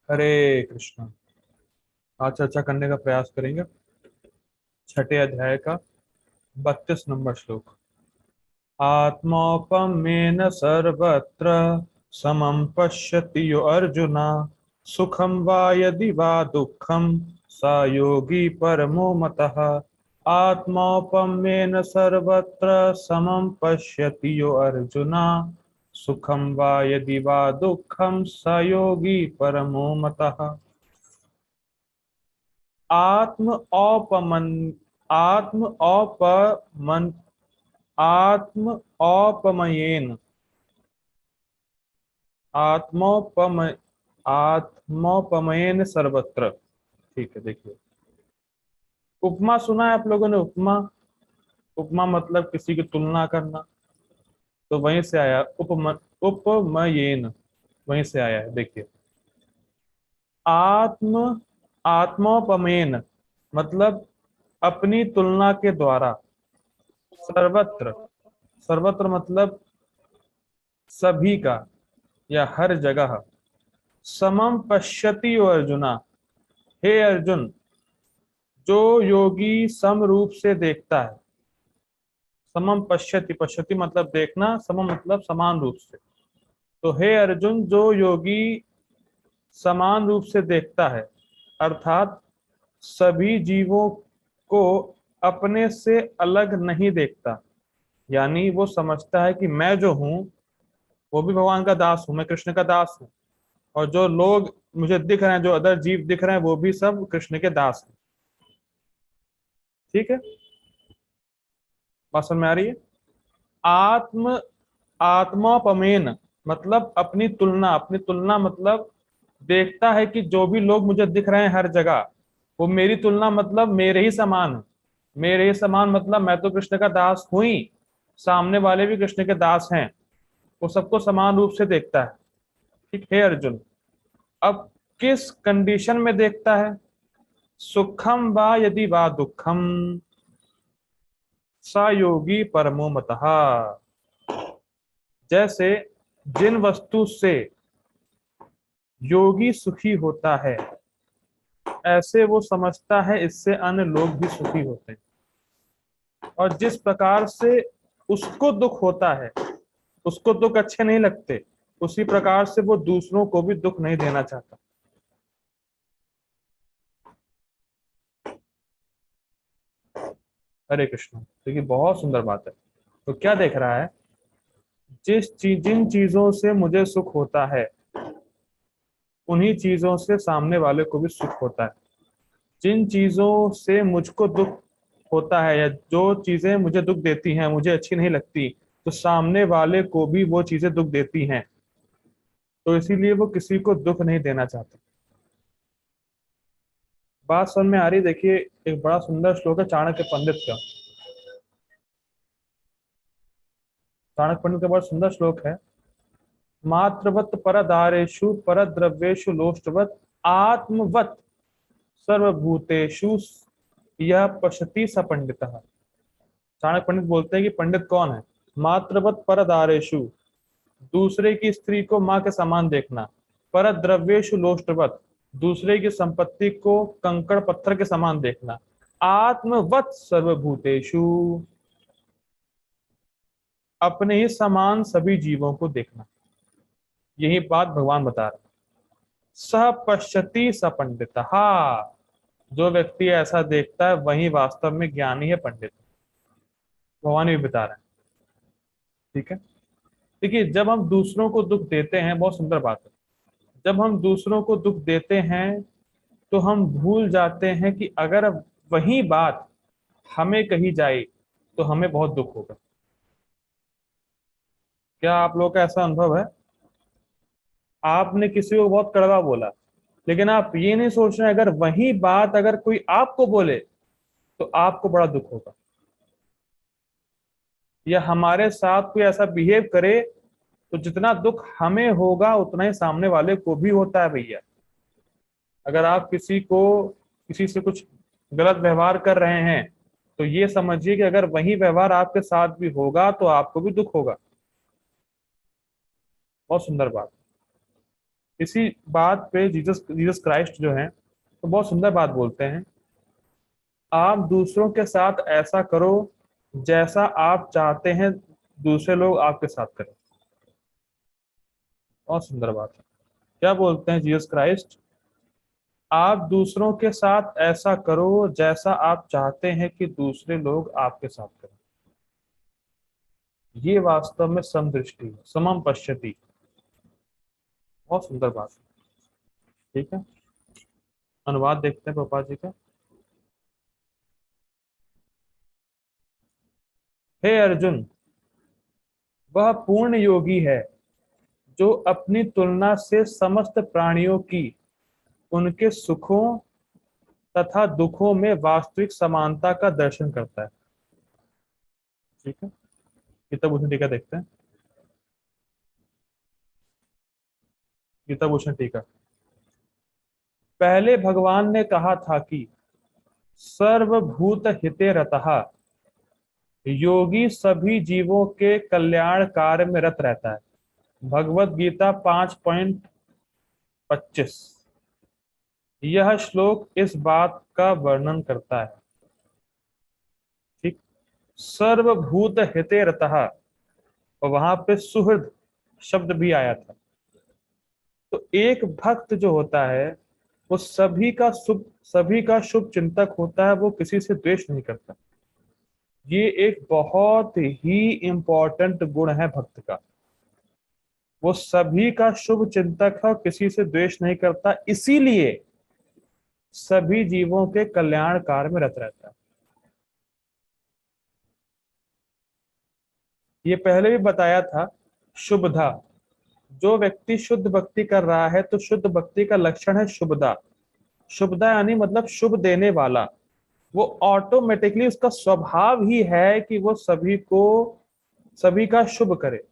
हरे कृष्णा। आज चर्चा करने का प्रयास करेंगे छठे अध्याय का 32 नंबर श्लोक। आत्मौपम्येन सर्वत्र समं पश्यति यो अर्जुन, सुखम वा यदि वा दुःखम स योगी परमो मतः। आत्मौपम्येन सर्वत्र समं पश्यति यो अर्जुन, सुखम वा यदि वा दुःखम स योगी परमो मतः। आत्म औपमन आत्म औपमन आत्म औपमयेन आत्मोपम आत्मोपमयेन सर्वत्र। ठीक है, देखिए उपमा सुना है आप लोगों ने। उपमा उपमा मतलब किसी की तुलना करना, तो वहीं से आया उपमयेन, वहीं से आया है। देखिए आत्म आत्मोपमेन मतलब अपनी तुलना के द्वारा। सर्वत्र, सर्वत्र मतलब सभी का या हर जगह। समम पश्यति ओ अर्जुना, हे अर्जुन, जो योगी सम रूप से देखता है। समम पश्यति, पश्यति मतलब देखना, समम मतलब समान रूप से। तो हे अर्जुन, जो योगी समान रूप से देखता है, अर्थात सभी जीवों को अपने से अलग नहीं देखता। यानी वो समझता है कि मैं जो हूं वो भी भगवान का दास हूं, मैं कृष्ण का दास हूं। और जो लोग मुझे दिख रहे हैं, जो अदर जीव दिख रहे हैं, वो भी सब कृष्ण के दास हैं। ठीक है, बात समझ में आ रही है। आत्म आत्मापमेन मतलब अपनी तुलना, अपनी तुलना मतलब देखता है कि जो भी लोग मुझे दिख रहे हैं हर जगह, वो मेरी तुलना मतलब मेरे ही समान है। मेरे ही समान मतलब मैं तो कृष्ण का दास हूं ही, सामने वाले भी कृष्ण के दास हैं। वो सबको समान रूप से देखता है। ठीक है अर्जुन। अब किस कंडीशन में देखता है? सुखम वा यदि वा दुखम स योगी परमो मतः। जैसे जिन वस्तु से योगी सुखी होता है, ऐसे वो समझता है इससे अन्य लोग भी सुखी होते हैं। और जिस प्रकार से उसको दुख होता है, उसको दुख अच्छे नहीं लगते, उसी प्रकार से वो दूसरों को भी दुख नहीं देना चाहता। हरे कृष्ण। देखिए बहुत सुंदर बात है। तो क्या देख रहा है? जिन चीजों से मुझे सुख होता है, उन्हीं चीजों से सामने वाले को भी सुख होता है। जिन चीजों से मुझको दुख होता है, या जो चीजें मुझे दुख देती हैं, मुझे अच्छी नहीं लगती, तो सामने वाले को भी वो चीजें दुख देती हैं। तो इसीलिए वो किसी को दुख नहीं देना चाहते। बात समझ में आ रही? देखिए एक बड़ा सुंदर श्लोक है चाणक्य पंडित का। चाणक्य पंडित का बड़ा सुंदर श्लोक है। मात्रवत परदारेषु परद्रव्येषु लोष्टवत आत्मवत सर्वभूतेषु यह पश्यति स पंडितः। चाणक्य पंडित बोलते हैं कि पंडित कौन है? मात्रवत परदारेषु, दूसरे की स्त्री को माँ के समान देखना। परद्रव्येषु लोष्टवत, दूसरे की संपत्ति को कंकड़ पत्थर के समान देखना। आत्मवत सर्वभूतेषु, अपने ही समान सभी जीवों को देखना। यही बात भगवान बता रहे हैं। सह पश्यति स पंडित। जो व्यक्ति ऐसा देखता है वही वास्तव में ज्ञानी है, पंडित। भगवान भी बता रहे हैं। ठीक है। देखिए जब हम दूसरों को दुख देते हैं, बहुत सुंदर बात है, जब हम दूसरों को दुख देते हैं तो हम भूल जाते हैं कि अगर वही बात हमें कही जाए तो हमें बहुत दुख होगा। क्या आप लोगों का ऐसा अनुभव है? आपने किसी को बहुत कड़वा बोला, लेकिन आप ये नहीं सोच रहे अगर वही बात अगर कोई आपको बोले तो आपको बड़ा दुख होगा। या हमारे साथ कोई ऐसा बिहेव करे तो जितना दुख हमें होगा उतना ही सामने वाले को भी होता है भैया। अगर आप किसी से कुछ गलत व्यवहार कर रहे हैं, तो ये समझिए कि अगर वही व्यवहार आपके साथ भी होगा तो आपको भी दुख होगा। बहुत सुंदर बात। इसी बात पे जीसस जीसस क्राइस्ट जो है तो बहुत सुंदर बात बोलते हैं, आप दूसरों के साथ ऐसा करो जैसा आप चाहते हैं दूसरे लोग आपके साथ करें। बहुत सुंदर बात है। क्या बोलते हैं जीसस क्राइस्ट? आप दूसरों के साथ ऐसा करो जैसा आप चाहते हैं कि दूसरे लोग आपके साथ करें। ये वास्तव में समदृष्टि है, समम पश्यति। बहुत सुंदर बात है। ठीक है, अनुवाद देखते हैं पापा जी का। हे अर्जुन, वह पूर्ण योगी है जो अपनी तुलना से समस्त प्राणियों की उनके सुखों तथा दुखों में वास्तविक समानता का दर्शन करता है। ठीक है, गीता भूषण टीका देखते हैं। गीता भूषण टीका। पहले भगवान ने कहा था कि सर्वभूत हिते रतः योगी सभी जीवों के कल्याण कार्य में रत रहता है। भगवत गीता 5.25। यह श्लोक इस बात का वर्णन करता है। ठीक, सर्वभूत हिते रतः, और वहां पे सुहृद शब्द भी आया था। तो एक भक्त जो होता है वो सभी का शुभ चिंतक होता है, वो किसी से द्वेष नहीं करता। ये एक बहुत ही इंपॉर्टेंट गुण है भक्त का। वो सभी का शुभ चिंतक है, किसी से द्वेष नहीं करता, इसीलिए सभी जीवों के कल्याण कार्य में रत रहता है। ये पहले भी बताया था। शुभदा, जो व्यक्ति शुद्ध भक्ति कर रहा है तो शुद्ध भक्ति का लक्षण है शुभदा। शुभदा यानी मतलब शुभ देने वाला। वो ऑटोमेटिकली, उसका स्वभाव ही है कि वो सभी का शुभ करे।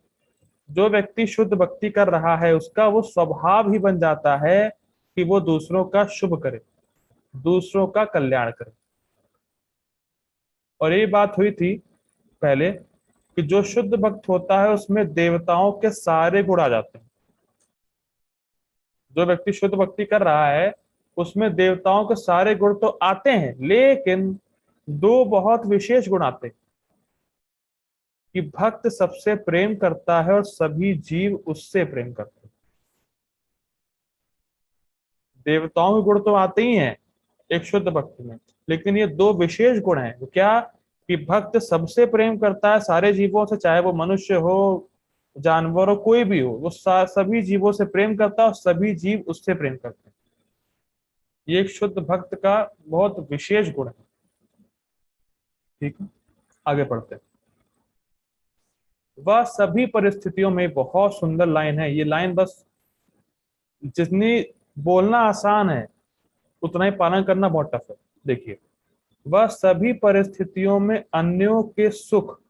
जो व्यक्ति शुद्ध भक्ति कर रहा है उसका वो स्वभाव ही बन जाता है कि वो दूसरों का शुभ करे, दूसरों का कल्याण करे। और ये बात हुई थी पहले कि जो शुद्ध भक्त होता है उसमें देवताओं के सारे गुण आ जाते हैं। जो व्यक्ति शुद्ध भक्ति कर रहा है उसमें देवताओं के सारे गुण तो आते हैं, लेकिन दो बहुत विशेष गुण आते हैं कि भक्त सबसे प्रेम करता है और सभी जीव उससे प्रेम करते हैं। देवताओं के गुण तो आते ही हैं एक शुद्ध भक्ति में, लेकिन ये दो विशेष गुण हैं। तो क्या? कि भक्त सबसे प्रेम करता है, सारे जीवों से, चाहे वो मनुष्य हो, जानवर हो, कोई भी हो, वो सभी जीवों से प्रेम करता है और सभी जीव उससे प्रेम करते हैं। ये एक शुद्ध भक्त का बहुत विशेष गुण है। ठीक है, आगे पढ़ते हैं। वह सभी परिस्थितियों में, बहुत सुंदर लाइन है ये लाइन, बस जितनी बोलना आसान है उतना ही पालन करना बहुत टफ है। देखिए, वह सभी परिस्थितियों में अन्यों के सुख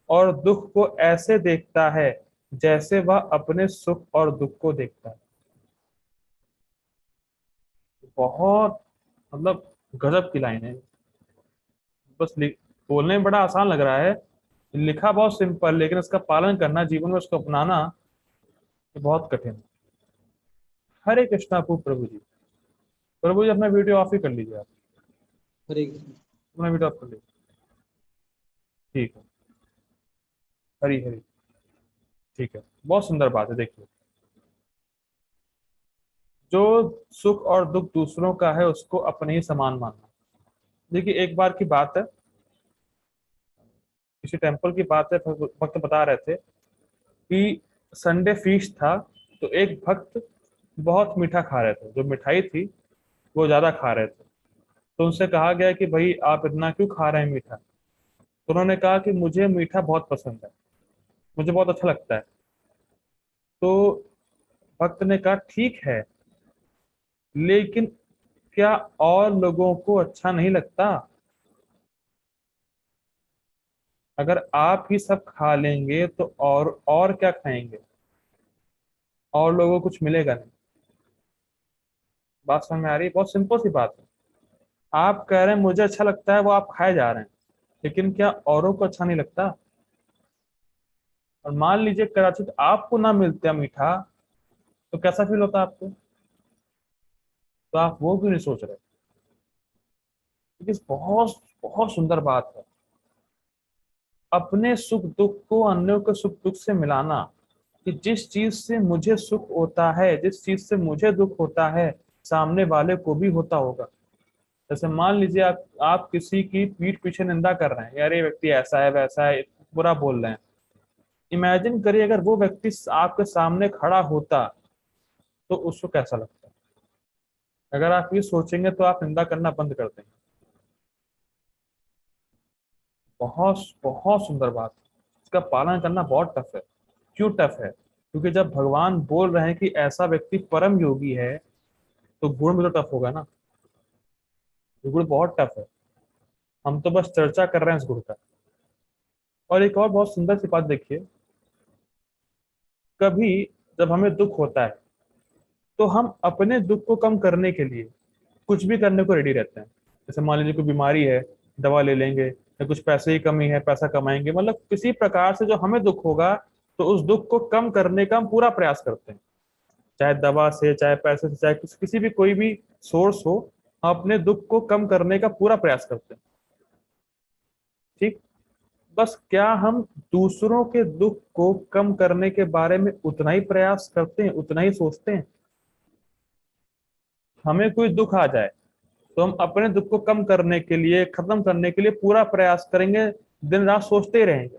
और दुख को ऐसे देखता है जैसे वह अपने सुख और दुख को देखता है। बहुत मतलब गजब की लाइन है। बस बोलने में बड़ा आसान लग रहा है, लिखा बहुत सिंपल, लेकिन इसका पालन करना, जीवन में उसको अपनाना, ये बहुत कठिन है। हरे कृष्णा प्रभु जी। प्रभु जी अपना वीडियो ऑफ ही कर लीजिए आप। हरे कृष्ण। अपना वीडियो ऑफ कर लीजिए। ठीक है। हरी हरी। ठीक है, बहुत सुंदर बात है। देखिए, जो सुख और दुख दूसरों का है उसको अपने ही समान मानना। देखिए, एक बार की बात है, किसी टेम्पल की बात है, भक्त बता रहे थे कि संडे फीस्ट था, तो एक भक्त बहुत मीठा खा रहे थे, जो मिठाई थी वो ज्यादा खा रहे थे। तो उनसे कहा गया कि भाई आप इतना क्यों खा रहे हैं मीठा? तो उन्होंने कहा कि मुझे मीठा बहुत पसंद है, मुझे बहुत अच्छा लगता है। तो भक्त ने कहा ठीक है, लेकिन क्या और लोगों को अच्छा नहीं लगता? अगर आप ही सब खा लेंगे तो और क्या खाएंगे? और लोगों को कुछ मिलेगा नहीं। बात समझ में आ रही है? बहुत सिंपल सी बात है। आप कह रहे हैं मुझे अच्छा लगता है, वो आप खाए जा रहे हैं, लेकिन क्या औरों को अच्छा नहीं लगता? और मान लीजिए कदाचित आपको ना मिलता मीठा, तो कैसा फील होता है आपको? तो आप वो क्यों नहीं सोच रहे? क्योंकि बहुत बहुत सुंदर बात है, अपने सुख दुख को अन्यों के सुख दुख से मिलाना। कि जिस चीज से मुझे सुख होता है, जिस चीज से मुझे दुख होता है, सामने वाले को भी होता होगा। जैसे मान लीजिए आप किसी की पीठ पीछे निंदा कर रहे हैं, यार ये व्यक्ति ऐसा है वैसा है, बुरा बोल रहे हैं। इमेजिन करिए अगर वो व्यक्ति आपके सामने खड़ा होता तो उसको कैसा लगता? अगर आप ये सोचेंगे तो आप निंदा करना बंद कर देंगे। बहुत बहुत सुंदर बात है। इसका पालन करना बहुत टफ है। क्यों टफ है? क्योंकि जब भगवान बोल रहे हैं कि ऐसा व्यक्ति परम योगी है, तो गुण भी तो टफ होगा ना। ये गुण बहुत टफ है। हम तो बस चर्चा कर रहे हैं इस गुण का। और एक और बहुत सुंदर सी बात देखिए, कभी जब हमें दुख होता है तो हम अपने दुख को कम करने के लिए कुछ भी करने को रेडी रहते हैं। जैसे मान लीजिए कोई बीमारी है, दवा ले लेंगे, या कुछ पैसे की कमी है, पैसा कमाएंगे, मतलब किसी प्रकार से जो हमें दुख होगा तो उस दुख को कम करने का हम पूरा प्रयास करते हैं। चाहे दवा से, चाहे पैसे से, चाहे किसी भी कोई भी सोर्स हो, हम अपने दुख को कम करने का पूरा प्रयास करते हैं। ठीक। बस क्या हम दूसरों के दुख को कम करने के बारे में उतना ही प्रयास करते हैं, उतना ही सोचते हैं? हमें कोई दुख आ जाए तो हम अपने दुख को कम करने के लिए, खत्म करने के लिए पूरा प्रयास करेंगे, दिन रात सोचते ही रहेंगे।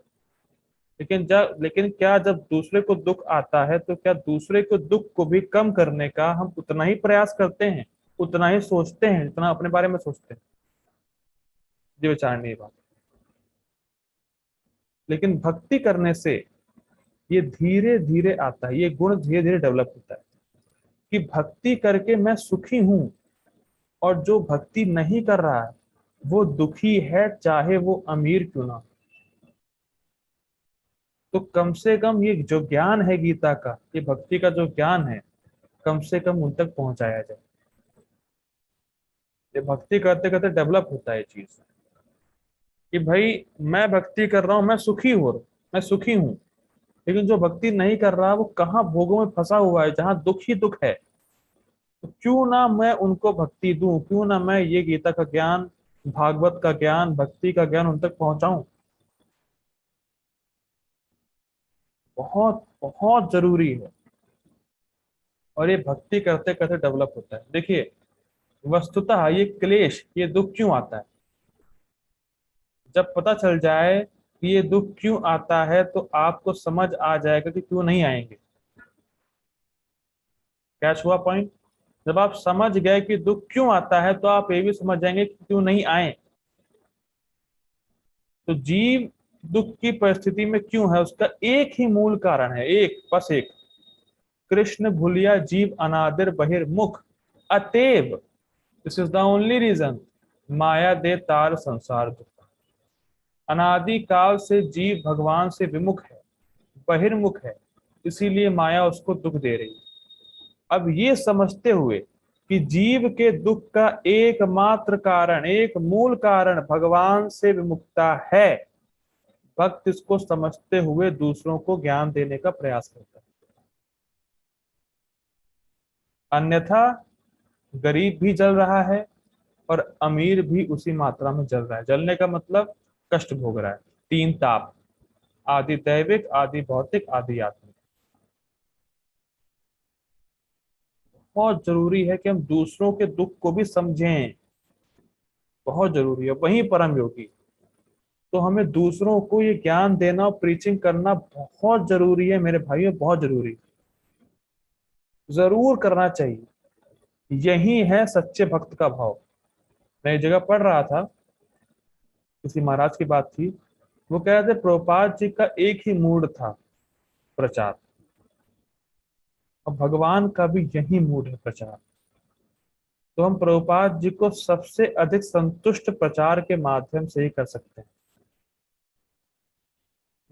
लेकिन क्या जब दूसरे को दुख आता है तो क्या दूसरे को दुख को भी कम करने का हम उतना ही प्रयास करते हैं, उतना ही सोचते हैं जितना अपने बारे में सोचते हैं? ये विचारणीय बात। लेकिन भक्ति करने से ये धीरे धीरे आता है, ये गुण धीरे धीरे डेवलप होता है कि भक्ति करके मैं सुखी हूं, और जो भक्ति नहीं कर रहा है वो दुखी है, चाहे वो अमीर क्यों ना हो। तो कम से कम ये जो ज्ञान है गीता का, ये भक्ति का जो ज्ञान है, कम से कम उन तक पहुंचाया जाए। ये भक्ति करते करते डेवलप होता है चीज, कि भाई मैं भक्ति कर रहा हूं, मैं सुखी हूं। लेकिन जो भक्ति नहीं कर रहा वो कहाँ भोगों में फंसा हुआ है, जहां दुख ही दुख है। तो क्यों ना मैं उनको भक्ति दूं, क्यों ना मैं ये गीता का ज्ञान, भागवत का ज्ञान, भक्ति का ज्ञान उन तक पहुंचाऊं। बहुत बहुत जरूरी है। और ये भक्ति करते करते डेवलप होता है। देखिए, वस्तुतः ये क्लेश, ये दुख क्यों आता है? जब पता चल जाए कि ये दुख क्यों आता है तो आपको समझ आ जाएगा कि क्यों नहीं आएंगे। कैच हुआ पॉइंट? जब आप समझ गए कि दुख क्यों आता है तो आप ये भी समझ जाएंगे कि क्यों नहीं आए। तो जीव दुख की परिस्थिति में क्यों है, उसका एक ही मूल कारण है, एक, बस एक। कृष्ण भूलिया जीव अनादिर बहिर्मुख, अतएव, this is the only reason, माया दे तार संसार दुख। अनादि काल से जीव भगवान से विमुख है, बहिर्मुख है, इसीलिए माया उसको दुख दे रही है। अब ये समझते हुए कि जीव के दुख का एकमात्र कारण, एक मूल कारण भगवान से विमुखता है, भक्त इसको समझते हुए दूसरों को ज्ञान देने का प्रयास करता है। अन्यथा गरीब भी जल रहा है और अमीर भी उसी मात्रा में जल रहा है। जलने का मतलब कष्ट भोग रहा है। तीन ताप, आदि दैविक, आदि भौतिक, आदि आत्मिक। बहुत जरूरी है कि हम दूसरों के दुख को भी समझें। बहुत जरूरी है, वही परम योगी। तो हमें दूसरों को ये ज्ञान देना और प्रीचिंग करना बहुत जरूरी है मेरे भाइयों, बहुत जरूरी। जरूर करना चाहिए। यही है सच्चे भक्त का भाव। मैं एक जगह पढ़ रहा था, किसी महाराज की बात थी। वो कह रहे थे प्रभुपाद जी का एक ही मूड था, प्रचार। और भगवान का भी यही मूड है, प्रचार। तो हम प्रभुपाद जी को सबसे अधिक संतुष्ट प्रचार के माध्यम से ही कर सकते हैं।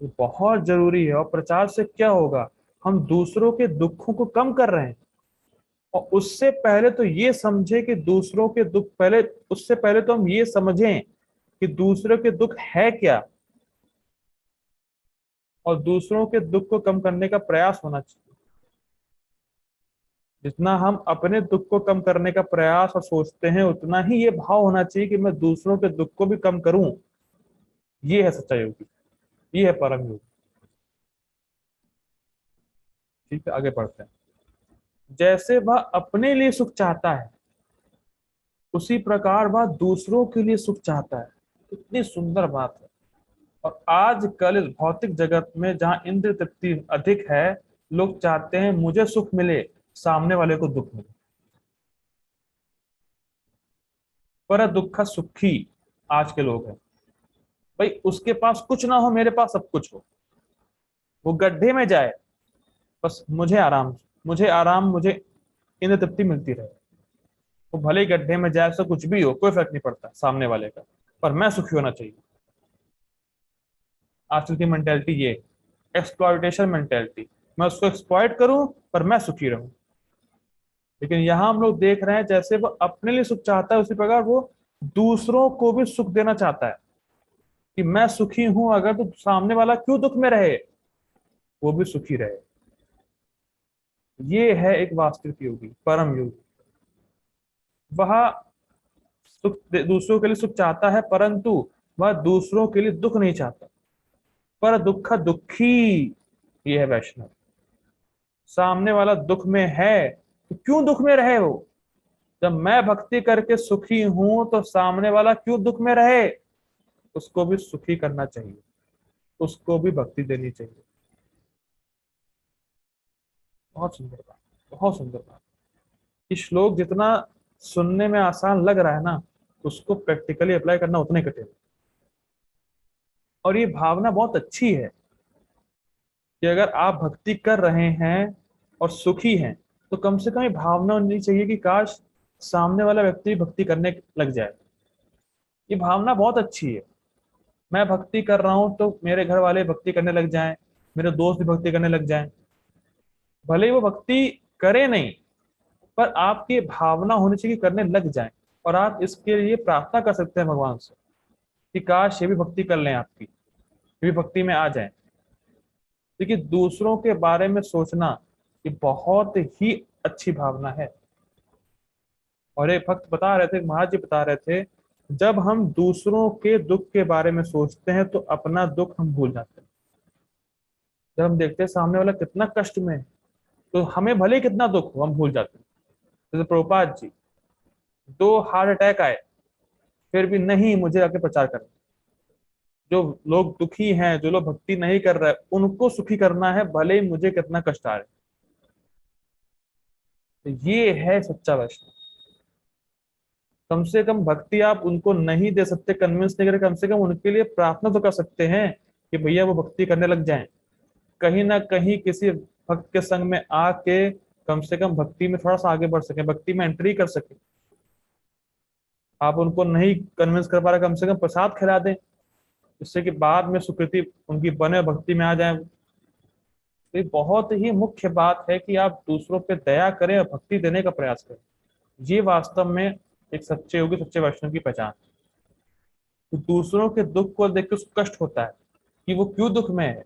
ये बहुत जरूरी है। और प्रचार से क्या होगा? हम दूसरों के दुखों को कम कर रहे हैं। और उससे पहले तो ये समझे कि दूसरों के दुख, पहले उससे पहले तो हम ये समझें कि दूसरों के दुख है क्या, और दूसरों के दुख को कम करने का प्रयास होना चाहिए। जितना हम अपने दुख को कम करने का प्रयास और सोचते हैं, उतना ही ये भाव होना चाहिए कि मैं दूसरों के दुख को भी कम करूं। ये है सच्चा योगी, ये है परम योगी। ठीक है, आगे बढ़ते हैं। जैसे वह अपने लिए सुख चाहता है, उसी प्रकार वह दूसरों के लिए सुख चाहता है। कितनी सुंदर बात है। और आजकल इस भौतिक जगत में जहां इंद्र तृप्ति अधिक है, लोग चाहते हैं मुझे सुख मिले, सामने वाले को दुख मिले। पर दुख सुखी आज के लोग हैं। भाई उसके पास कुछ ना हो, मेरे पास सब कुछ हो। वो गड्ढे में जाए, बस मुझे आराम, मुझे इंद्र तृप्ति मिलती रहे। वो भले ही गड्ढे में जाए, तो कुछ भी हो, कोई फर्क नहीं पड़ता सामने वाले का, पर मैं सुखी होना चाहिए। आजकल की मेंटेलिटी ये, एक्सप्लॉयटेशन मेंटेलिटी। मैं उसको एक्सप्लॉयट करूं, पर मैं सुखी रहूं। लेकिन यहां हम लोग देख रहे हैं, जैसे वो अपने लिए सुख चाहता है, उसी प्रकार वो दूसरों को भी सुख देना चाहता है। कि मैं सुखी हूं अगर, तो सामने वाला क्यों दुख में रहे, वो भी सुखी रहे। ये है एक वास्तविक योगी, परम योगी। वह दूसरों के लिए सुख चाहता है, परंतु वह दूसरों के लिए दुख नहीं चाहता। पर दुख दुखी, ये है वैष्णव। सामने वाला दुख में है, तो क्यों दुख में रहे वो। जब मैं भक्ति करके सुखी हूं, तो सामने वाला क्यों दुख में रहे। उसको भी सुखी करना चाहिए, उसको भी भक्ति देनी चाहिए। बहुत सुंदर बात, बहुत सुंदर बात। ये श्लोक जितना सुनने में आसान लग रहा है ना, उसको प्रैक्टिकली अप्लाई करना उतना ही कठिन है। और ये भावना बहुत अच्छी है कि अगर आप भक्ति कर रहे हैं और सुखी हैं, तो कम से कम ये भावना होनी चाहिए कि काश सामने वाला व्यक्ति भक्ति करने लग जाए। ये भावना बहुत अच्छी है। मैं भक्ति कर रहा हूं, तो मेरे घर वाले भक्ति करने लग जाएं, मेरे दोस्त भी भक्ति करने लग जाएं। भले ही वो भक्ति करे नहीं, पर आपकी भावना होनी चाहिए कि करने लग जाएं। और आप इसके लिए प्रार्थना कर सकते हैं भगवान से कि काश ये भी भक्ति कर लें आपकी, ये भी भक्ति में आ जाएं। देखिए, दूसरों के बारे में सोचना ये बहुत ही अच्छी भावना है। और एक भक्त बता रहे थे, महाराज जी बता रहे थे, जब हम दूसरों के दुख के बारे में सोचते हैं, तो अपना दुख हम भूल जाते हैं। जब हम देखते हैं सामने वाला कितना कष्ट में है, तो हमें भले ही कितना दुख हो, हम भूल जाते हैं। जैसे प्रभुपाद जी, 2 हार्ट अटैक आए, फिर भी नहीं, मुझे आके प्रचार करना। जो लोग दुखी हैं, जो लोग भक्ति नहीं कर रहे, उनको सुखी करना है, भले ही मुझे कितना कष्ट आ रहे। तो ये है सच्चा वैष्णव। कम से कम भक्ति आप उनको नहीं दे सकते, कन्विंस नहीं करके, कम से कम उनके लिए प्रार्थना तो कर सकते हैं कि भैया वो भक्ति करने लग जाएं। कहीं ना कहीं किसी भक्त के संग में आके कम से कम भक्ति में थोड़ा सा आगे बढ़ सके, भक्ति में एंट्री कर सके। आप उनको नहीं कन्विंस कर पा रहे, कम से कम प्रसाद खिला दें, जिससे कि बाद में स्वीकृति उनकी बने, भक्ति में आ जाए। तो ये बहुत ही मुख्य बात है कि आप दूसरों पे दया करें और भक्ति देने का प्रयास करें। ये वास्तव में एक सच्चे योगी, सच्चे वैष्णव की पहचान है। तो दूसरों के दुख को देख के उसको कष्ट होता है कि वो क्यों दुख में है।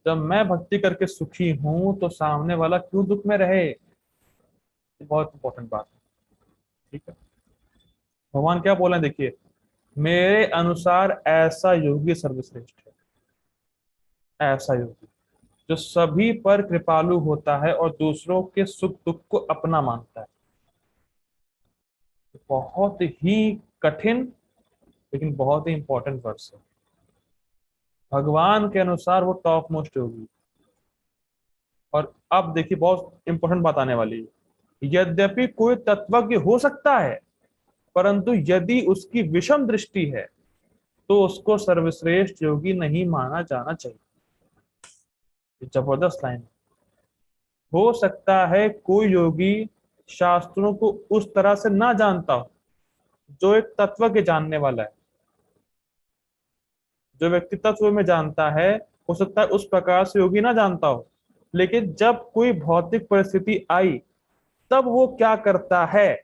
जब मैं भक्ति करके सुखी हूं, तो सामने वाला क्यों दुख में रहे। ये बहुत इंपॉर्टेंट बात है। ठीक है, भगवान क्या बोले देखिए, मेरे अनुसार ऐसा योगी सर्वश्रेष्ठ है। ऐसा योगी जो सभी पर कृपालु होता है और दूसरों के सुख दुख को अपना मानता है। बहुत ही कठिन, लेकिन बहुत ही इंपॉर्टेंट वर्ड्स है। भगवान के अनुसार वो टॉप मोस्ट योगी। और अब देखिए, बहुत इंपॉर्टेंट बात आने वाली है। यद्यपि कोई तत्वज्ञ हो सकता है, परंतु यदि उसकी विषम दृष्टि है, तो उसको सर्वश्रेष्ठ योगी नहीं माना जाना चाहिए। जबरदस्त लाइन। हो सकता है कोई योगी शास्त्रों को उस तरह से ना जानता हो, जो एक तत्व के जानने वाला है। जो व्यक्ति तत्व में जानता है, हो सकता है उस प्रकार से योगी ना जानता हो, लेकिन जब कोई भौतिक परिस्थिति आई, तब वो क्या करता है,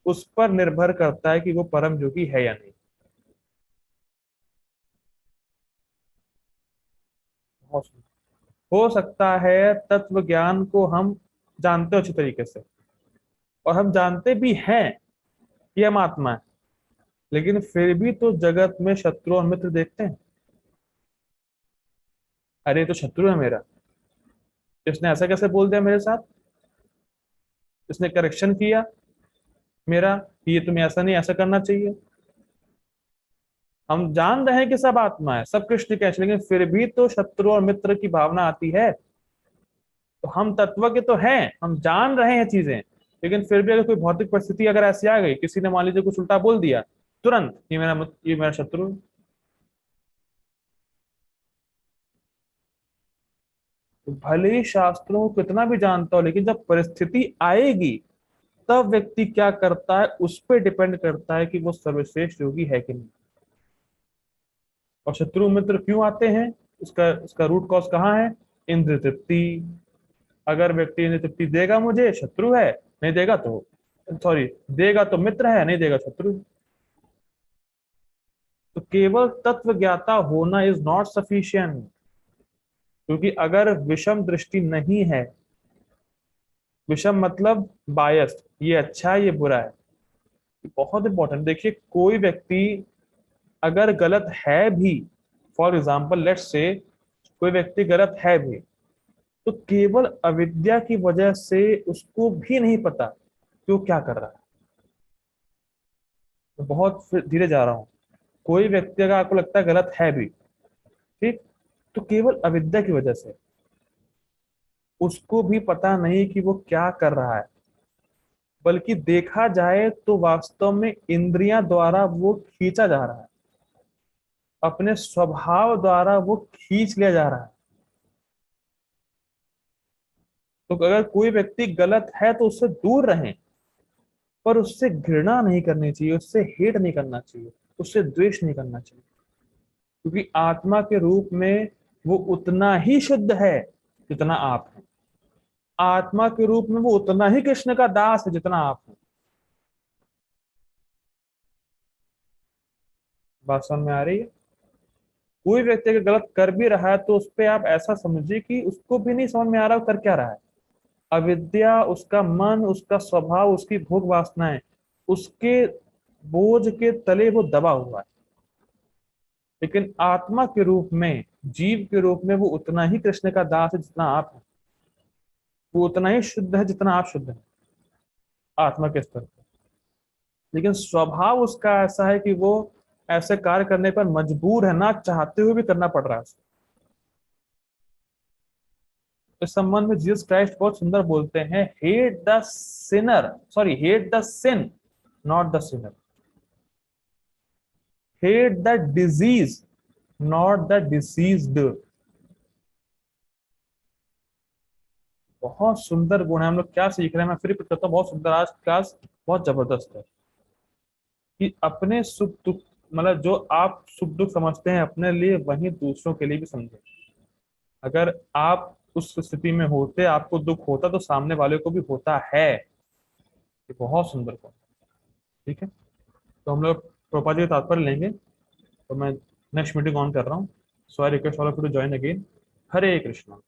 उस पर निर्भर करता है कि वो परम योगी है या नहीं। बहुत सुंदर। हो सकता है तत्व ज्ञान को हम जानते हो अच्छी तरीके से, और हम जानते भी हैं कि हम आत्मा है, लेकिन फिर भी तो जगत में शत्रु और मित्र देखते हैं। अरे ये तो शत्रु है मेरा, इसने ऐसा कैसे बोल दिया मेरे साथ, इसने करेक्शन किया मेरा कि ये तुम्हें ऐसा नहीं ऐसा करना चाहिए। हम जान रहे हैं कि सब आत्मा है, सब कृष्ण के हैं, लेकिन फिर भी तो शत्रु और मित्र की भावना आती है। तो हम तत्व के तो हैं, हम जान रहे हैं चीजें, लेकिन फिर भी अगर कोई भौतिक परिस्थिति अगर ऐसी आ गई, किसी ने मान लीजिए कुछ उल्टा बोल दिया, तुरंत ये मेरा शत्रु है। तो भले ही शास्त्रों को कितना भी जानता हो, लेकिन जब परिस्थिति आएगी तब व्यक्ति क्या करता है उस पर डिपेंड करता है कि वो सर्वश्रेष्ठ योगी है कि नहीं। और शत्रु मित्र क्यों आते हैं, उसका उसका रूट कॉज कहाँ है? इंद्र तृप्ति। अगर व्यक्ति इंद्र तृप्ति देगा मुझे, शत्रु है, नहीं देगा तो, सॉरी, देगा तो मित्र है, नहीं देगा शत्रु है। तो केवल तत्व ज्ञाता होना इज नॉट सफिशिएंट, क्योंकि अगर विषम दृष्टि नहीं है, विषम मतलब बायस्ड, ये अच्छा है ये बुरा है, बहुत इंपॉर्टेंट। देखिए कोई व्यक्ति अगर गलत है भी, फॉर एग्जाम्पल लेट्स से कोई व्यक्ति गलत है भी, तो केवल अविद्या की वजह से उसको भी नहीं पता कि वो क्या कर रहा है। तो बहुत फिर धीरे जा रहा हूँ। कोई व्यक्ति अगर आपको लगता है गलत है भी, ठीक, तो केवल अविद्या की वजह से उसको भी पता नहीं कि वो क्या कर रहा है, बल्कि देखा जाए तो वास्तव में इंद्रियां द्वारा वो खींचा जा रहा है, अपने स्वभाव द्वारा वो खींच लिया जा रहा है। तो अगर कोई व्यक्ति गलत है तो उससे दूर रहें, पर उससे घृणा नहीं करनी चाहिए, उससे हेट नहीं करना चाहिए, उससे द्वेष नहीं करना चाहिए, क्योंकि आत्मा के रूप में वो उतना ही शुद्ध है जितना आप हैं। आत्मा के रूप में वो उतना ही कृष्ण का दास है जितना आप हैं। बात समझ में आ रही है? कोई व्यक्ति अगर गलत कर भी रहा है तो उस पे आप ऐसा समझिए कि उसको भी नहीं समझ में आ रहा वो कर क्या रहा है। अविद्या, उसका मन, उसका स्वभाव, उसकी भोग वासनाएं, उसके बोझ के तले वो दबा हुआ है। लेकिन आत्मा के रूप में, जीव के रूप में वो उतना ही कृष्ण का दास है जितना आप हैं। वो उतना ही शुद्ध है जितना आप शुद्ध हैं आत्मा के स्तर पर। लेकिन स्वभाव उसका ऐसा है कि वो ऐसे कार्य करने पर मजबूर है, ना चाहते हुए भी करना पड़ रहा है। इस संबंध में जीसस क्राइस्ट बहुत सुंदर बोलते हैं, hate the sinner, sorry, hate the sin not the sinner, hate the disease not the diseased. बहुत सुंदर गुण है। हम लोग क्या सीख रहे हैं, मैं फिर रिपीट करता हूँ, बहुत सुंदर। आज क्लास बहुत जबरदस्त है कि अपने सुख दुख, मतलब जो आप सुख दुख समझते हैं अपने लिए, वही दूसरों के लिए भी समझें। अगर आप उस स्थिति में होते, आपको दुख होता, तो सामने वाले को भी होता है। ये बहुत सुंदर बात। ठीक है, तो हम लोग प्रोपा जी का तात्पर्य लेंगे। तो मैं नेक्स्ट मीटिंग ऑन कर रहा हूँ। So I request all of you to join again. Hare Krishna.